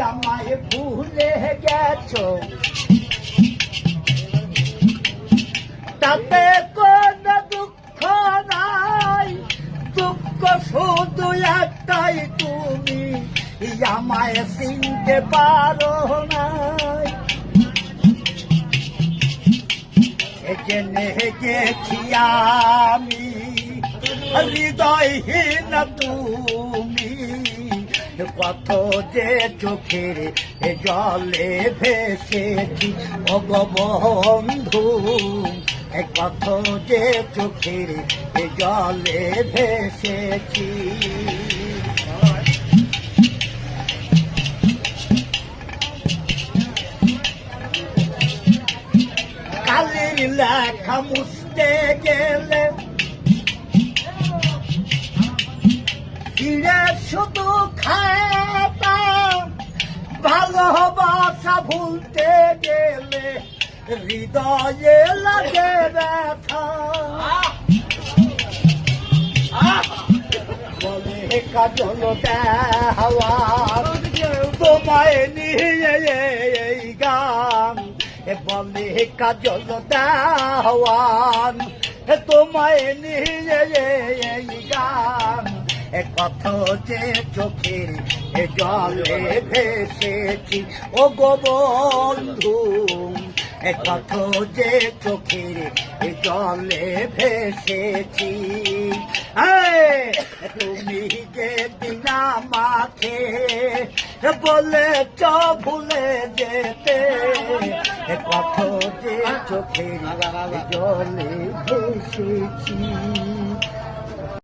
আমায় ভুলে গেছো, তাতে কোন দুঃখ নাই, দুঃখ শুধু একটাই, তুমি আমায় চিনতে পারো নাই। জেনে গেছি আমি হৃদয়হীন তুমি, কত যে চোখের জলে ভেসেছি ভগবন্ধু, কত যে চোখের জলে ভেসেছি। কালির লেখা মুছতে গেলে ফিরে শুধু খাতা, ভালোবাসা ভুলতে গেলে হৃদয়ে লাগে ব্যথা। বলে কাজল দেওয়া তোমায় নিয়ে এই গান, বলে কাজল দেওয়ান তোমায় নিয়ে এই গান, কত যে চোখের জলে ভেসেছি ও গো বন্ধু, কত যে চোখের জলে ভেসেছি। তুমি যে দিন আমাকে বলেছ ভুলে যেতে, কত যে চোখের জলে ভেসেছি।